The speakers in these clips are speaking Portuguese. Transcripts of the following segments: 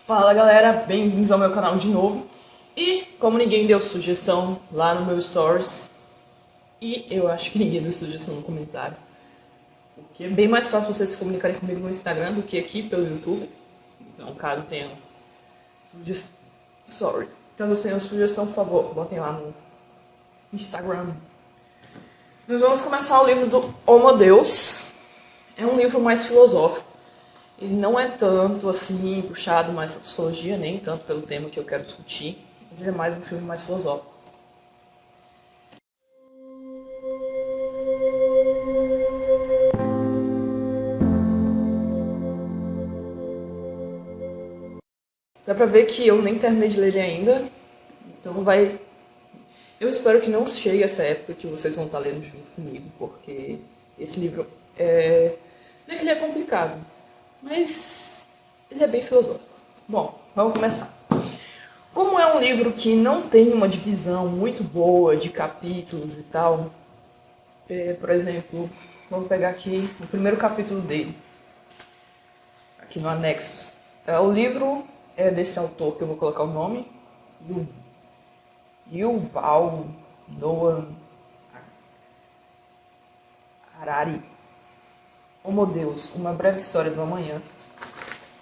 Fala galera, bem-vindos ao meu canal de novo. E como ninguém deu sugestão lá no meu stories, e eu acho que ninguém deu sugestão no comentário, porque é bem mais fácil vocês se comunicarem comigo no Instagram do que aqui pelo YouTube. Então caso tenham caso tenham sugestão, por favor, botem lá no Instagram. Nós vamos começar o livro do Homo Deus. É um livro mais filosófico. Ele não é tanto assim puxado mais para psicologia, nem tanto pelo tema que eu quero discutir, mas ele é mais um filme mais filosófico. Dá pra ver que eu nem terminei de ler ele ainda, então vai... Eu espero que não chegue essa época que vocês vão estar lendo junto comigo, porque esse livro não é que ele é complicado, mas ele é bem filosófico. Bom, vamos começar. Como é um livro que não tem uma divisão muito boa de capítulos e tal, por exemplo, vamos pegar aqui o primeiro capítulo dele, aqui no anexo. O livro é desse autor que eu vou colocar o nome, Yuval Noah Harari. Homo Deus, uma breve história do amanhã.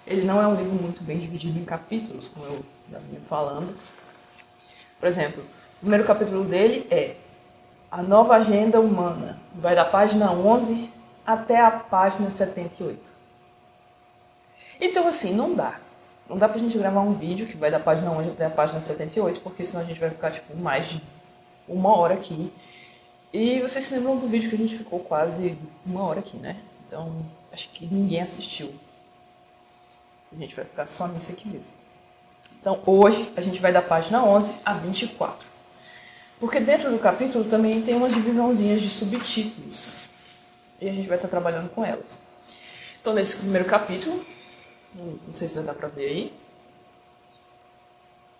Ele não é um livro muito bem dividido em capítulos, como eu já vinha falando. Por exemplo, o primeiro capítulo dele é A Nova Agenda Humana. Vai da página 11 até a página 78. Então, assim, não dá. Não dá pra gente gravar um vídeo que vai da página 11 até a página 78, porque senão a gente vai ficar, tipo, mais de uma hora aqui. E vocês se lembram do vídeo que a gente ficou quase uma hora aqui, né? Então, acho que ninguém assistiu. A gente vai ficar só nisso aqui mesmo. Então, hoje, a gente vai da página 11 a 24. Porque dentro do capítulo também tem umas divisãozinhas de subtítulos. E a gente vai estar trabalhando com elas. Então, nesse primeiro capítulo, não sei se vai dar pra ver aí,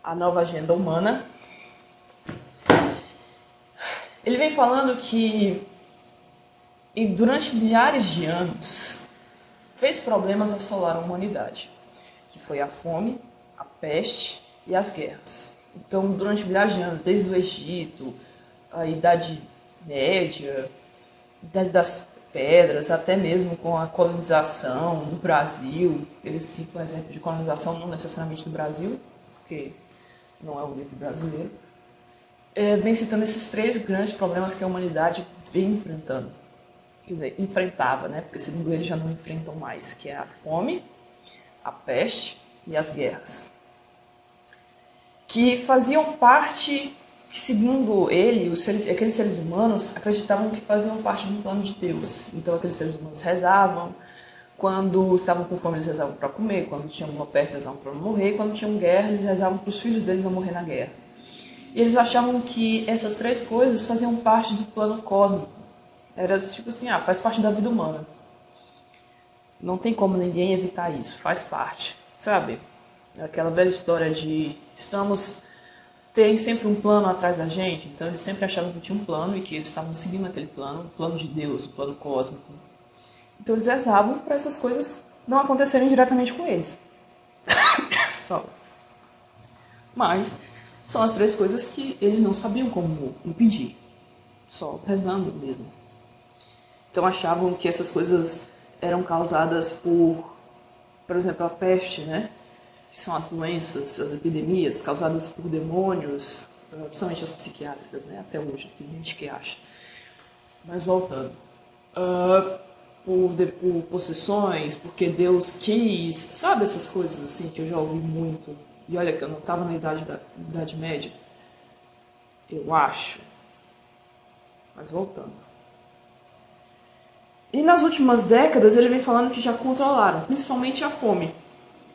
A Nova Agenda Humana. Ele vem falando que durante milhares de anos, 3 problemas assolaram a humanidade, que foi a fome, a peste e as guerras. Então, durante milhares de anos, desde o Egito, a Idade Média, Idade das Pedras, até mesmo com a colonização no Brasil, eles citam um exemplo de colonização não necessariamente no Brasil, porque não é um livro brasileiro, vem citando esses 3 grandes problemas que a humanidade vem enfrentando. Quer dizer, enfrentava, né? Porque segundo ele já não enfrentam mais, que é a fome, a peste e as guerras. Que faziam parte, que segundo ele, aqueles seres humanos acreditavam que faziam parte de um plano de Deus. Então aqueles seres humanos rezavam, quando estavam com fome eles rezavam para comer, quando tinham uma peste eles rezavam para não morrer, quando tinham guerra eles rezavam para os filhos deles não morrer na guerra. E eles achavam que essas 3 coisas faziam parte do plano cósmico. Era tipo assim, faz parte da vida humana. Não tem como ninguém evitar isso, faz parte, sabe? Aquela velha história de tem sempre um plano atrás da gente, então eles sempre achavam que tinha um plano e que eles estavam seguindo aquele plano, o plano de Deus, o plano cósmico. Então eles rezavam para essas coisas não acontecerem diretamente com eles. Só. Mas são as 3 coisas que eles não sabiam como impedir, só rezando mesmo. Então achavam que essas coisas eram causadas por exemplo, a peste, né? Que são as doenças, as epidemias causadas por demônios, principalmente as psiquiátricas, né? Até hoje tem gente que acha. Mas voltando. Por possessões, porque Deus quis, sabe essas coisas assim que eu já ouvi muito. E olha que eu não estava na Idade Média, eu acho. Mas voltando. E nas últimas décadas ele vem falando que já controlaram, principalmente a fome,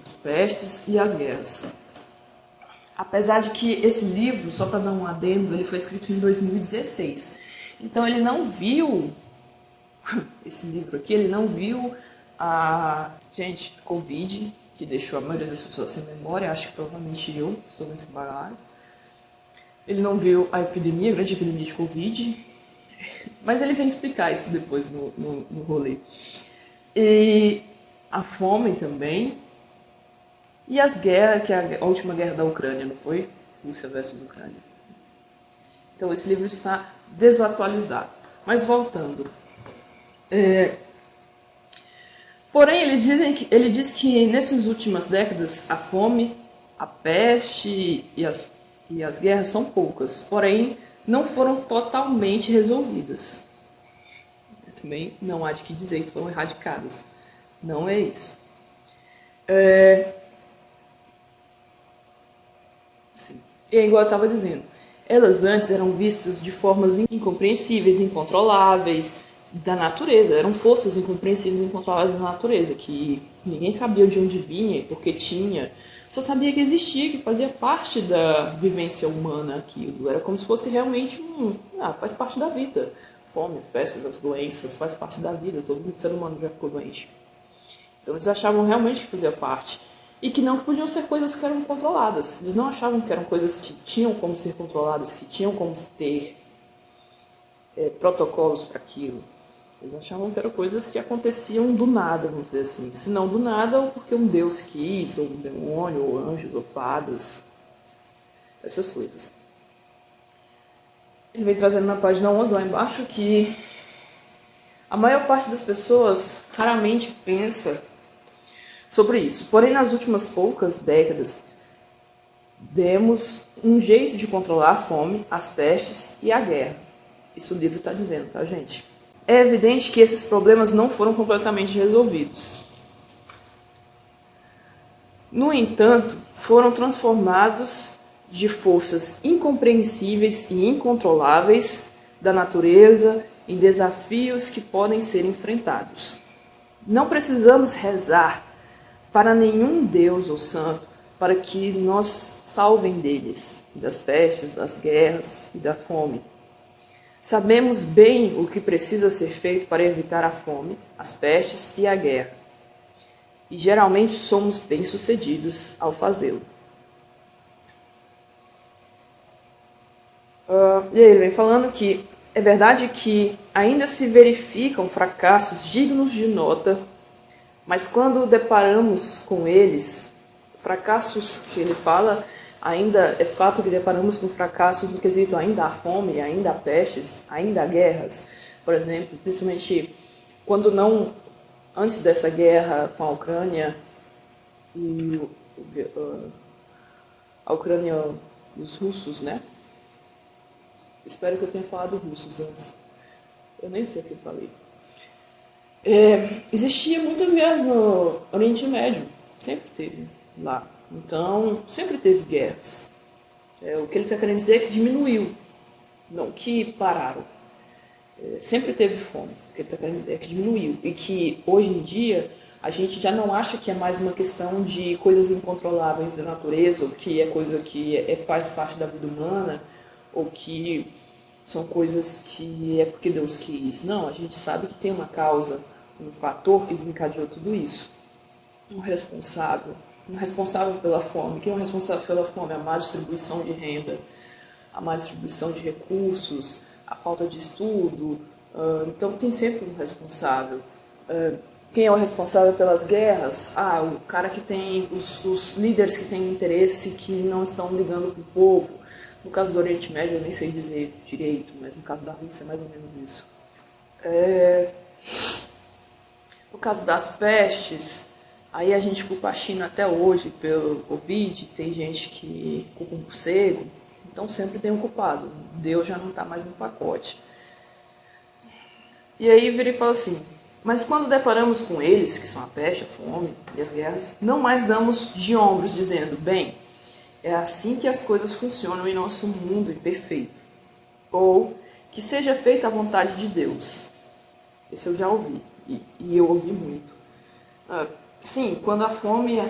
as pestes e as guerras. Apesar de que esse livro, só para dar um adendo, ele foi escrito em 2016. Então ele não viu, esse livro aqui, ele não viu a Covid, que deixou a maioria das pessoas sem memória, acho que provavelmente eu estou nesse balaio. Ele não viu a epidemia, a grande epidemia de Covid, mas ele vem explicar isso depois no rolê. E a fome também, E as guerras, que é a última guerra da Ucrânia, não foi? Rússia versus Ucrânia. Então esse livro está desatualizado. Mas voltando. Porém, ele diz que nessas últimas décadas a fome, a peste e as guerras são poucas. Porém, não foram totalmente resolvidas. Também não há de que dizer que foram erradicadas. Não é isso. Assim, é igual eu estava dizendo. Elas antes eram vistas de formas incompreensíveis, incontroláveis da natureza. Eram forças incompreensíveis e incontroláveis da natureza, que ninguém sabia de onde vinha e por que tinha. Só sabia que existia, que fazia parte da vivência humana aquilo. Era como se fosse realmente faz parte da vida. Fome, as pestes, as doenças, faz parte da vida. Todo ser humano já ficou doente. Então eles achavam realmente que fazia parte. E que não que podiam ser coisas que eram controladas. Eles não achavam que eram coisas que tinham como ser controladas, que tinham como ter protocolos para aquilo. Eles achavam que eram coisas que aconteciam do nada, vamos dizer assim. Se não do nada, ou porque um deus quis, ou um demônio, ou anjos, ou fadas. Essas coisas. Ele vem trazendo na página 11 lá embaixo que a maior parte das pessoas raramente pensa sobre isso. Porém, nas últimas poucas décadas, demos um jeito de controlar a fome, as pestes e a guerra. Isso o livro está dizendo, tá, gente? É evidente que esses problemas não foram completamente resolvidos. No entanto, foram transformados de forças incompreensíveis e incontroláveis da natureza em desafios que podem ser enfrentados. Não precisamos rezar para nenhum Deus ou santo para que nos salvem deles, das pestes, das guerras e da fome. Sabemos bem o que precisa ser feito para evitar a fome, as pestes e a guerra. E geralmente somos bem-sucedidos ao fazê-lo. E aí ele vem falando que é verdade que ainda se verificam fracassos dignos de nota, mas quando deparamos com eles, fracassos que ele fala, ainda é fato que deparamos com fracassos no quesito ainda há fome, ainda há pestes, ainda há guerras. Por exemplo, principalmente quando não, antes dessa guerra com a Ucrânia e a Ucrânia, os russos, né? Espero que eu tenha falado russos antes. Eu nem sei o que eu falei. Existia muitas guerras no Oriente Médio. Sempre teve lá. Então, sempre teve guerras. O que ele está querendo dizer é que diminuiu. Não que pararam. Sempre teve fome. O que ele está querendo dizer é que diminuiu. E que hoje em dia a gente já não acha que é mais uma questão de coisas incontroláveis da natureza, ou que é coisa que faz parte da vida humana, ou que são coisas que é porque Deus quis. Não, a gente sabe que tem uma causa, um fator que desencadeou tudo isso. Um responsável pela fome. Quem é o responsável pela fome? A má distribuição de renda, a má distribuição de recursos, a falta de estudo. Então tem sempre um responsável. Quem é o responsável pelas guerras? O cara que tem, os líderes que têm interesse, que não estão ligando para o povo. No caso do Oriente Médio, eu nem sei dizer direito, mas no caso da Rússia é mais ou menos isso. No caso das pestes, aí a gente culpa a China até hoje pelo Covid, tem gente que culpa um morcego, então sempre tem um culpado. Deus já não está mais no pacote. E aí vira e fala assim, mas quando deparamos com eles, que são a peste, a fome e as guerras, não mais damos de ombros dizendo, bem, é assim que as coisas funcionam em nosso mundo imperfeito. Ou que seja feita a vontade de Deus. Esse eu já ouvi, e eu ouvi muito. Sim, quando a fome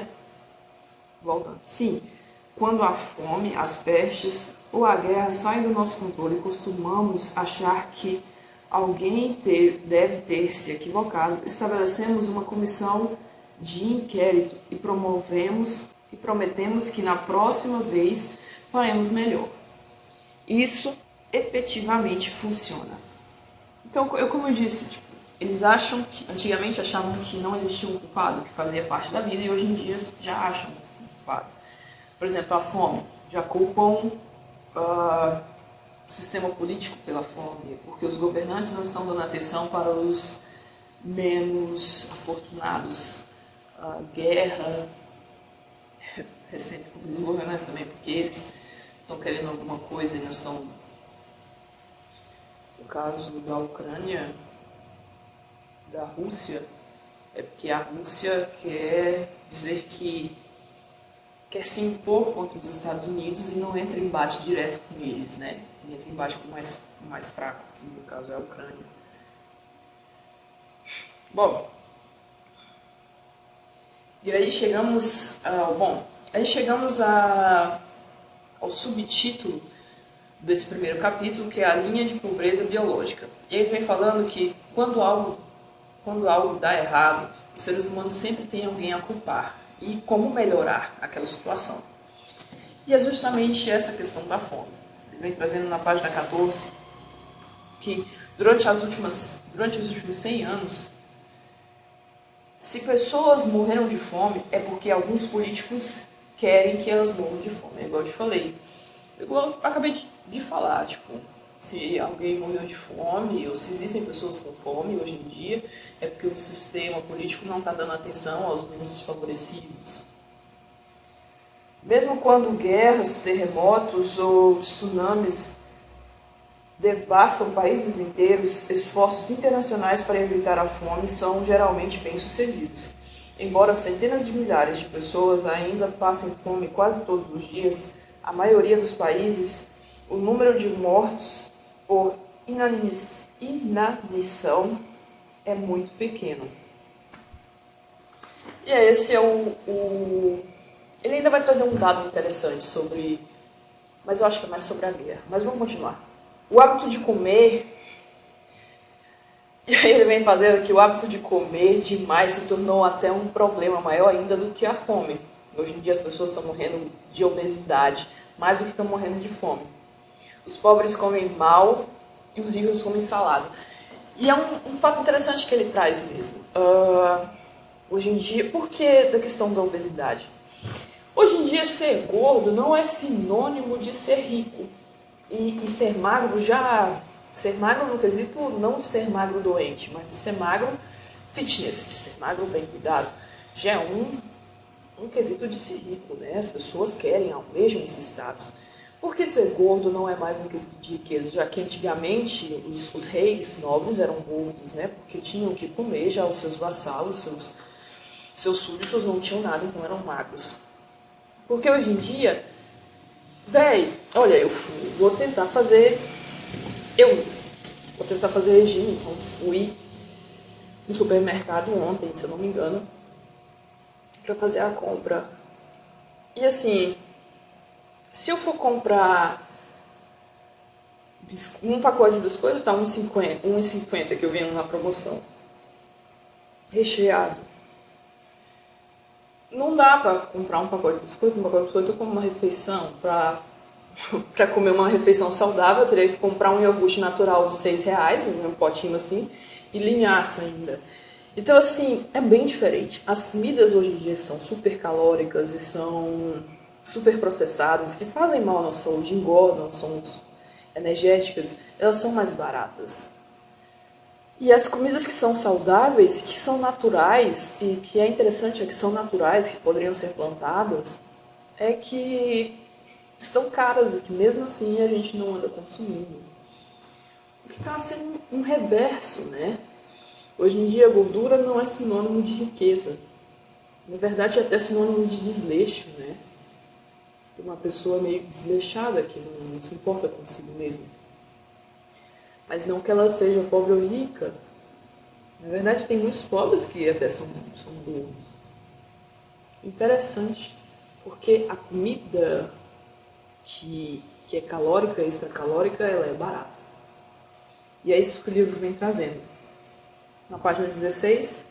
quando a fome, as pestes ou a guerra saem do nosso controle, costumamos achar que alguém deve ter se equivocado. Estabelecemos uma comissão de inquérito e prometemos que na próxima vez faremos melhor. Isso efetivamente funciona. Então, como eu disse, eles antigamente achavam que não existia um culpado, que fazia parte da vida, e hoje em dia já acham. culpado. Por exemplo, a fome. Já culpam o sistema político pela fome, porque os governantes não estão dando atenção para os menos afortunados. A guerra recente com os governantes também, porque eles estão querendo alguma coisa e não estão. No caso da Ucrânia, da Rússia, é porque a Rússia quer dizer que quer se impor contra os Estados Unidos e não entra em embate direto com eles, né? Entra em embate com o mais fraco, que no caso é a Ucrânia. Bom, e aí chegamos ao subtítulo desse primeiro capítulo, que é a linha de pobreza biológica. E ele vem falando que quando algo dá errado, os seres humanos sempre têm alguém a culpar e como melhorar aquela situação. E é justamente essa questão da fome. Ele vem trazendo na página 14 que durante os últimos 100 anos, se pessoas morreram de fome, é porque alguns políticos querem que elas morram de fome. É igual eu te falei. Igual eu acabei de falar, tipo, se alguém morreu de fome, ou se existem pessoas com fome hoje em dia, é porque o sistema político não está dando atenção aos menos desfavorecidos. Mesmo quando guerras, terremotos ou tsunamis devastam países inteiros, esforços internacionais para evitar a fome são geralmente bem-sucedidos. Embora centenas de milhares de pessoas ainda passem fome quase todos os dias, a maioria dos países, o número de mortos por inanição é muito pequeno. E esse é Ele ainda vai trazer um dado interessante sobre... Mas eu acho que é mais sobre a guerra. Mas vamos continuar. O hábito de comer... E aí ele vem fazendo que o hábito de comer demais se tornou até um problema maior ainda do que a fome. Hoje em dia as pessoas estão morrendo de obesidade, mais do que estão morrendo de fome. Os pobres comem mal e os ricos comem salada. E é um fato interessante que ele traz mesmo. Hoje em dia, por que da questão da obesidade? Hoje em dia ser gordo não é sinônimo de ser rico. E ser magro já... Ser magro no quesito não de ser magro doente, mas de ser magro fitness, de ser magro bem cuidado. Já é um quesito de ser rico, né? As pessoas querem, almejam esses status. Por que ser gordo não é mais um quesito de riqueza? Já que antigamente os reis nobres eram gordos, né? Porque tinham que comer, já os seus vassalos, seus súditos não tinham nada, então eram magros. Porque hoje em dia, olha, eu vou tentar fazer regime, então fui no supermercado ontem, se eu não me engano, para fazer a compra. E assim, se eu for comprar um pacote de biscoito, tá R$1,50 que eu venho na promoção, recheado. Não dá para comprar um pacote de biscoito, eu como uma refeição. Para comer uma refeição saudável, eu teria que comprar um iogurte natural de R$6, um potinho assim, e linhaça ainda. Então, assim, é bem diferente. As comidas hoje em dia são super calóricas e são super processadas, que fazem mal à nossa saúde, engordam, são energéticas, elas são mais baratas. E as comidas que são saudáveis, que são naturais, e que é interessante é que são naturais, que poderiam ser plantadas, é que estão caras e que mesmo assim a gente não anda consumindo. O que está sendo um reverso, né? Hoje em dia a gordura não é sinônimo de riqueza. Na verdade é até sinônimo de desleixo, né? De uma pessoa meio desleixada que não se importa consigo mesma. Mas não que ela seja pobre ou rica. Na verdade tem muitos pobres que até são gordos. Interessante, porque a comida que é calórica e extracalórica, ela é barata. E é isso que o livro vem trazendo. Na página 16,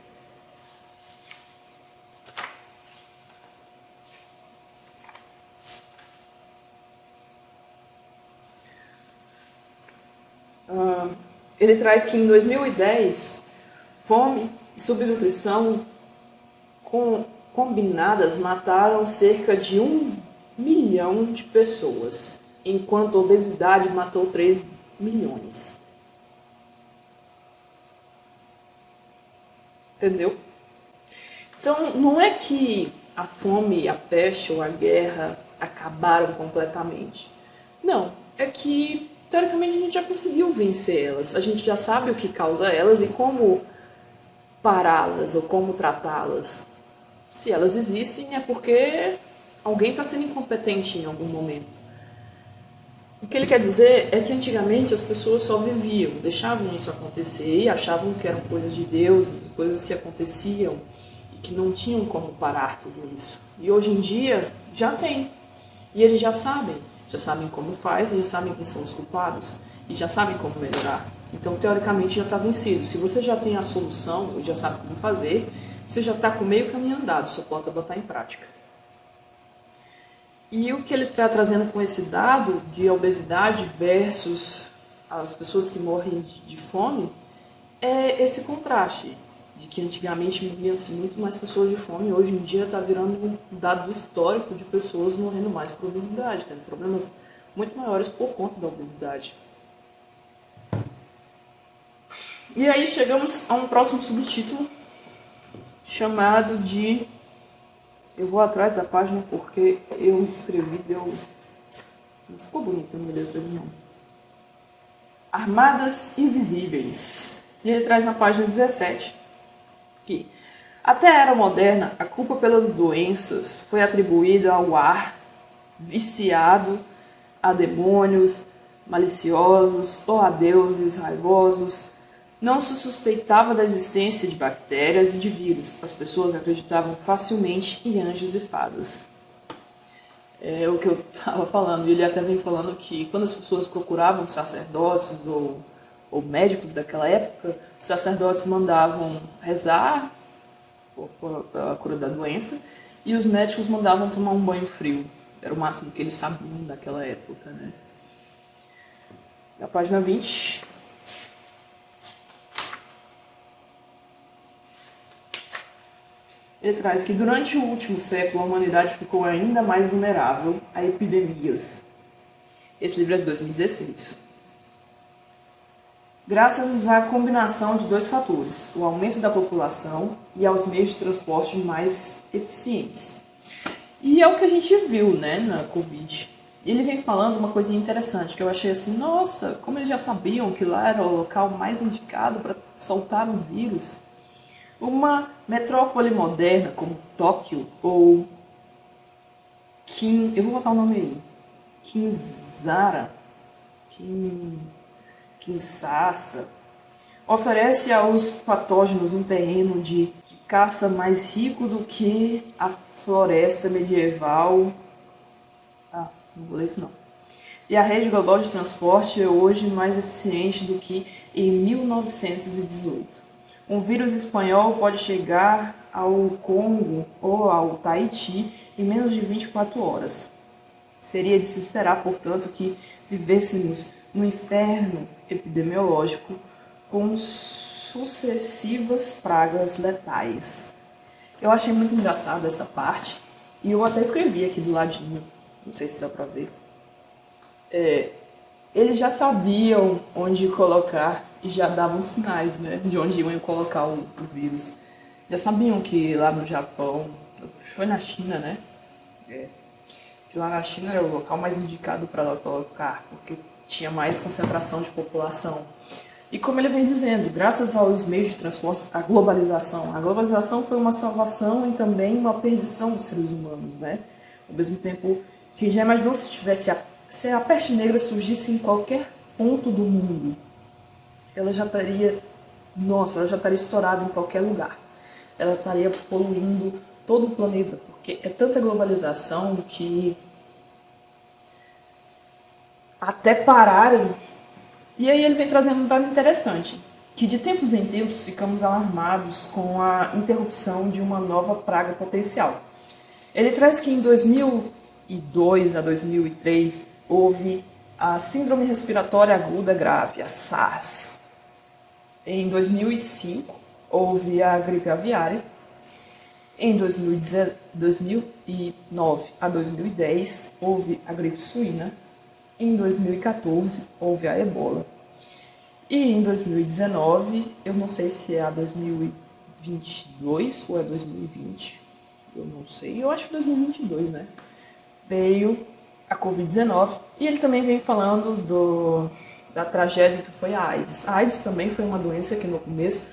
ele traz que em 2010, fome e subnutrição combinadas mataram cerca de 1 milhão de pessoas, enquanto a obesidade matou 3 milhões. Entendeu? Então, não é que a fome, a peste ou a guerra acabaram completamente. Não, é que, teoricamente, a gente já conseguiu vencer elas. A gente já sabe o que causa elas e como pará-las ou como tratá-las. Se elas existem, é porque alguém está sendo incompetente em algum momento. O que ele quer dizer é que antigamente as pessoas só viviam, deixavam isso acontecer e achavam que eram coisas de Deus, coisas que aconteciam e que não tinham como parar tudo isso. E hoje em dia já tem. E eles já sabem como faz, já sabem quem são os culpados e já sabem como melhorar. Então, teoricamente, já está vencido. Se você já tem a solução e já sabe como fazer, você já está com meio caminho andado, só falta botar em prática. E o que ele está trazendo com esse dado de obesidade versus as pessoas que morrem de fome é esse contraste, de que antigamente morriam-se muito mais pessoas de fome, e hoje em dia está virando um dado histórico de pessoas morrendo mais por obesidade, tendo problemas muito maiores por conta da obesidade. E aí chegamos a um próximo subtítulo, chamado de... Eu vou atrás da página porque eu escrevi, não ficou bonita a minha letra, não. Armadas Invisíveis. E ele traz na página 17 que até a Era Moderna, a culpa pelas doenças foi atribuída ao ar viciado, a demônios maliciosos ou a deuses raivosos. Não se suspeitava da existência de bactérias e de vírus. As pessoas acreditavam facilmente em anjos e fadas. É o que eu estava falando. E ele até vem falando que quando as pessoas procuravam sacerdotes ou médicos daquela época, os sacerdotes mandavam rezar pela cura da doença e os médicos mandavam tomar um banho frio. Era o máximo que eles sabiam daquela época, né? Na página 20... ele traz que durante o último século a humanidade ficou ainda mais vulnerável a epidemias. Esse livro é de 2016. Graças à combinação de dois fatores, o aumento da população e aos meios de transporte mais eficientes. E é o que a gente viu, né, na Covid. Ele vem falando uma coisinha interessante, que eu achei assim, nossa, como eles já sabiam que lá era o local mais indicado para soltar um vírus. Uma metrópole moderna como Tóquio ou eu vou botar o nome aí, Kinshasa, oferece aos patógenos um terreno de caça mais rico do que a floresta medieval. Não vou ler isso não. E a rede global de transporte é hoje mais eficiente do que em 1918. Um vírus espanhol pode chegar ao Congo ou ao Tahiti em menos de 24 horas. Seria de se esperar, portanto, que vivêssemos no inferno epidemiológico com sucessivas pragas letais. Eu achei muito engraçado essa parte e eu até escrevi aqui do ladinho, não sei se dá pra ver. Eles já sabiam onde colocar e já davam sinais, né, de onde iam colocar o vírus. Já sabiam que lá no Japão, foi na China, né? Que lá na China era o local mais indicado para colocar, porque tinha mais concentração de população. E como ele vem dizendo, graças aos meios de transporte, a globalização foi uma salvação e também uma perdição dos seres humanos, né? Ao mesmo tempo que já imaginou se a peste negra surgisse em qualquer ponto do mundo, ela já estaria estourada em qualquer lugar. Ela estaria poluindo todo o planeta, porque é tanta globalização que até pararem. E aí ele vem trazendo um dado interessante, que de tempos em tempos ficamos alarmados com a interrupção de uma nova praga potencial. Ele traz que em 2002 a 2003 houve a Síndrome Respiratória Aguda Grave, a SARS. Em 2005 houve a gripe aviária. Em 2009 a 2010 houve a gripe suína. Em 2014 houve a ebola. E em 2019, eu não sei se é a 2022 ou é 2020, eu não sei, eu acho que 2022, né? Veio a Covid-19 e ele também vem falando da tragédia que foi a AIDS. A AIDS também foi uma doença que no começo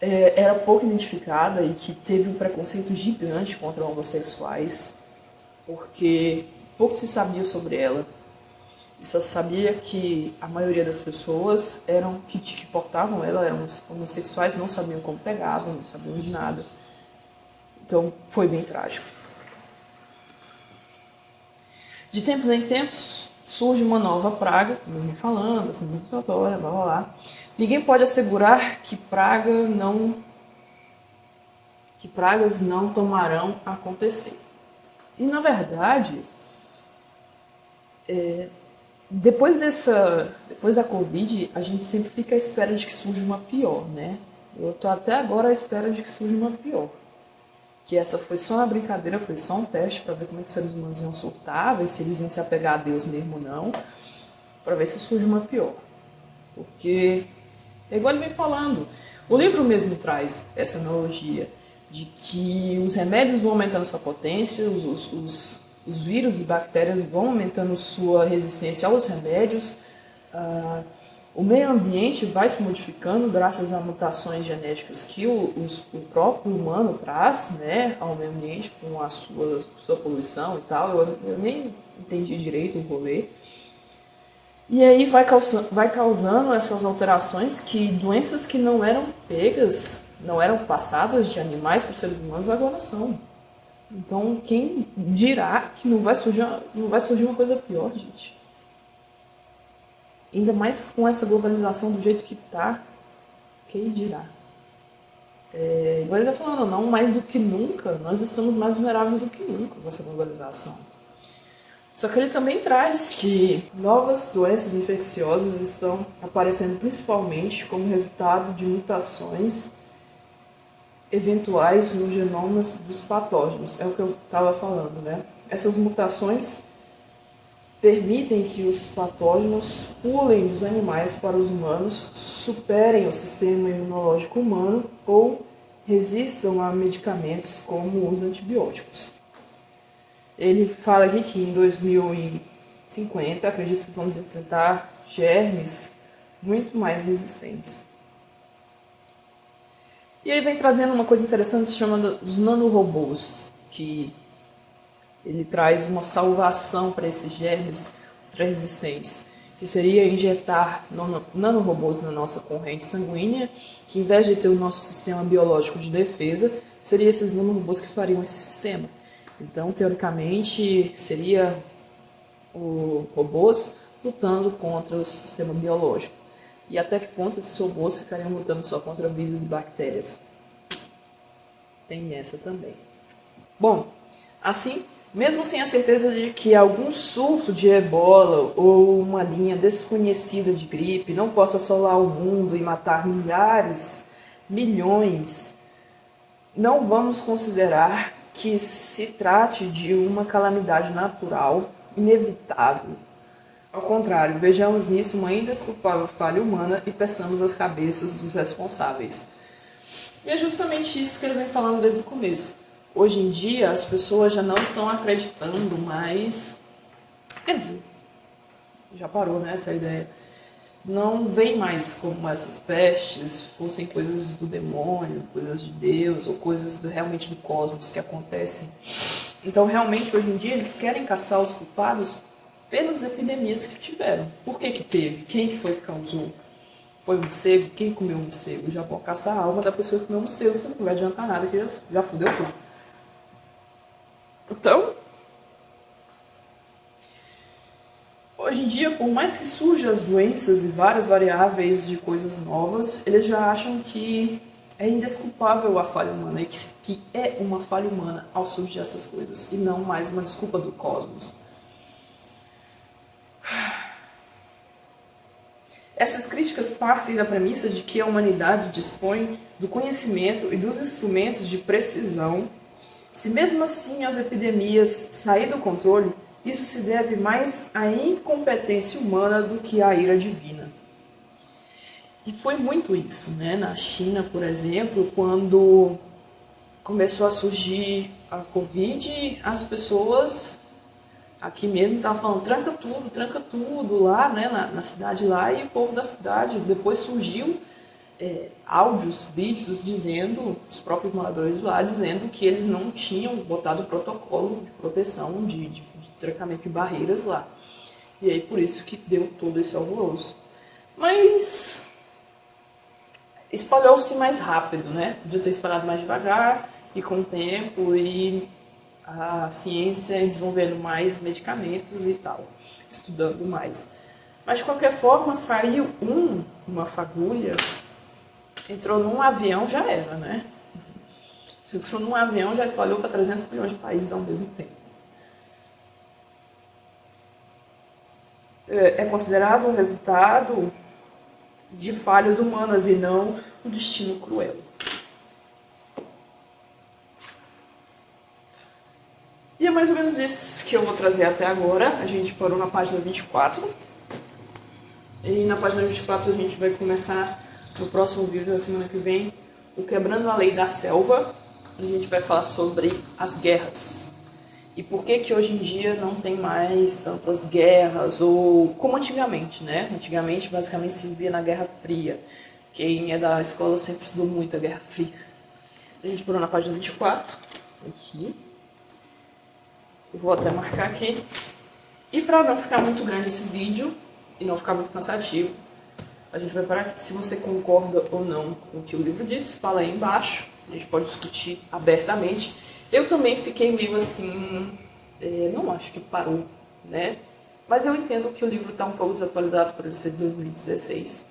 era pouco identificada e que teve um preconceito gigante contra homossexuais, porque pouco se sabia sobre ela. E só sabia que a maioria das pessoas que portavam ela eram homossexuais, não sabiam como pegavam, não sabiam de nada. Então foi bem trágico. De tempos em tempos surge uma nova praga, como eu vim falando, assim, respiratória, blá blá blá. Ninguém pode assegurar que pragas não tomarão a acontecer. E na verdade, depois da Covid, a gente sempre fica à espera de que surja uma pior, né? Eu tô até agora à espera de que surja uma pior. Que essa foi só uma brincadeira, foi só um teste para ver como é que os seres humanos iam surtar, ver se eles iam se apegar a Deus mesmo ou não, para ver se surge uma pior. Porque, é igual ele vem falando, o livro mesmo traz essa analogia de que os remédios vão aumentando sua potência, os vírus e bactérias vão aumentando sua resistência aos remédios, o meio ambiente vai se modificando graças a mutações genéticas que o próprio humano traz, né, ao meio ambiente com a sua poluição e tal. Eu nem entendi direito o rolê. E aí vai causando essas alterações que doenças que não eram pegas, não eram passadas de animais para os seres humanos, agora são. Então, quem dirá que não vai surgir uma coisa pior, gente? Ainda mais com essa globalização do jeito que tá, quem dirá? Igual ele está falando, não mais do que nunca, nós estamos mais vulneráveis do que nunca com essa globalização. Só que ele também traz que novas doenças infecciosas estão aparecendo principalmente como resultado de mutações eventuais nos genomas dos patógenos. É o que eu estava falando, né? Essas mutações permitem que os patógenos pulem dos animais para os humanos, superem o sistema imunológico humano ou resistam a medicamentos como os antibióticos. Ele fala aqui que em 2050 acredito que vamos enfrentar germes muito mais resistentes. E ele vem trazendo uma coisa interessante chamada os nanorobôs, que ele traz uma salvação para esses germes ultra-resistentes, que seria injetar nanorobôs na nossa corrente sanguínea, que em vez de ter o nosso sistema biológico de defesa, seriam esses nanorobôs que fariam esse sistema. Então, teoricamente, seria os robôs lutando contra o sistema biológico. E até que ponto esses robôs ficariam lutando só contra vírus e bactérias? Tem essa também. Bom, assim, mesmo sem a certeza de que algum surto de ebola ou uma linha desconhecida de gripe não possa assolar o mundo e matar milhões, não vamos considerar que se trate de uma calamidade natural, inevitável. Ao contrário, vejamos nisso uma indesculpável falha humana e peçamos as cabeças dos responsáveis. E é justamente isso que ele vem falando desde o começo. Hoje em dia, as pessoas já não estão acreditando mais... Quer dizer, já parou, né, essa ideia. Não vem mais como essas pestes fossem coisas do demônio, coisas de Deus, ou coisas realmente do cosmos que acontecem. Então, realmente, hoje em dia, eles querem caçar os culpados pelas epidemias que tiveram. Por que que teve? Quem que foi que causou? Foi um morcego? Quem comeu um morcego? Já vão caçar a alma da pessoa que comeu um morcego, isso não vai adiantar nada, que já fudeu tudo. Então, hoje em dia, por mais que surjam as doenças e várias variáveis de coisas novas, eles já acham que é indesculpável a falha humana e que é uma falha humana ao surgir essas coisas e não mais uma desculpa do cosmos. Essas críticas partem da premissa de que a humanidade dispõe do conhecimento e dos instrumentos de precisão. Se mesmo assim as epidemias saírem do controle, isso se deve mais à incompetência humana do que à ira divina. E foi muito isso, né? Na China, por exemplo, quando começou a surgir a Covid, as pessoas aqui mesmo estavam falando tranca tudo lá, né? Na cidade lá, e o povo da cidade, depois surgiu áudios, vídeos dizendo, os próprios moradores lá, dizendo que eles não tinham botado o protocolo de proteção, de trancamento de barreiras lá. E aí por isso que deu todo esse alvoroço. Mas espalhou-se mais rápido, né? Podia ter espalhado mais devagar e com o tempo e a ciência desenvolvendo mais medicamentos e tal, estudando mais. Mas de qualquer forma, saiu uma fagulha, entrou num avião, já era, né? Se entrou num avião, já espalhou para 300 milhões de países ao mesmo tempo. É considerado um resultado de falhas humanas e não um destino cruel. E é mais ou menos isso que eu vou trazer até agora. A gente parou na página 24. E na página 24 a gente vai começar no próximo vídeo da semana que vem o Quebrando a Lei da Selva. A gente vai falar sobre as guerras. E por que hoje em dia não tem mais tantas guerras, ou como antigamente, né? Antigamente, basicamente, se vivia na Guerra Fria. Quem é da escola sempre estudou muito a Guerra Fria. A gente parou na página 24. Aqui. Eu vou até marcar aqui. E para não ficar muito grande esse vídeo, e não ficar muito cansativo, a gente vai parar aqui. Se você concorda ou não com o que o livro diz, fala aí embaixo. A gente pode discutir abertamente. Eu também fiquei meio assim, não acho que parou, né? Mas eu entendo que o livro está um pouco desatualizado por ele ser de 2016.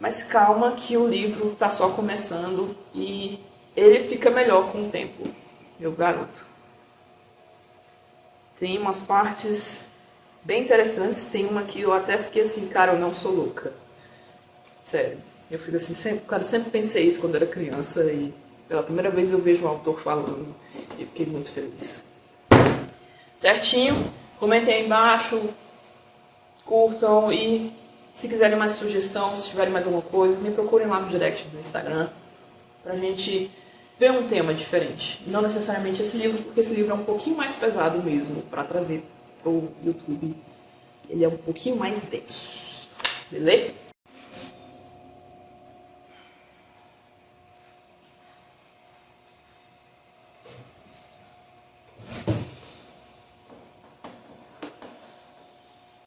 Mas calma que o livro está só começando e ele fica melhor com o tempo, eu garanto. Tem umas partes bem interessantes, tem uma que eu até fiquei assim, cara, eu não sou louca. Sério, eu fico assim, sempre pensei isso quando era criança e pela primeira vez eu vejo um autor falando e fiquei muito feliz. Certinho? Comentem aí embaixo, curtam e se quiserem mais sugestão, se tiverem mais alguma coisa, me procurem lá no direct do Instagram pra gente ver um tema diferente. Não necessariamente esse livro, porque esse livro é um pouquinho mais pesado mesmo pra trazer pro YouTube. Ele é um pouquinho mais denso. Beleza?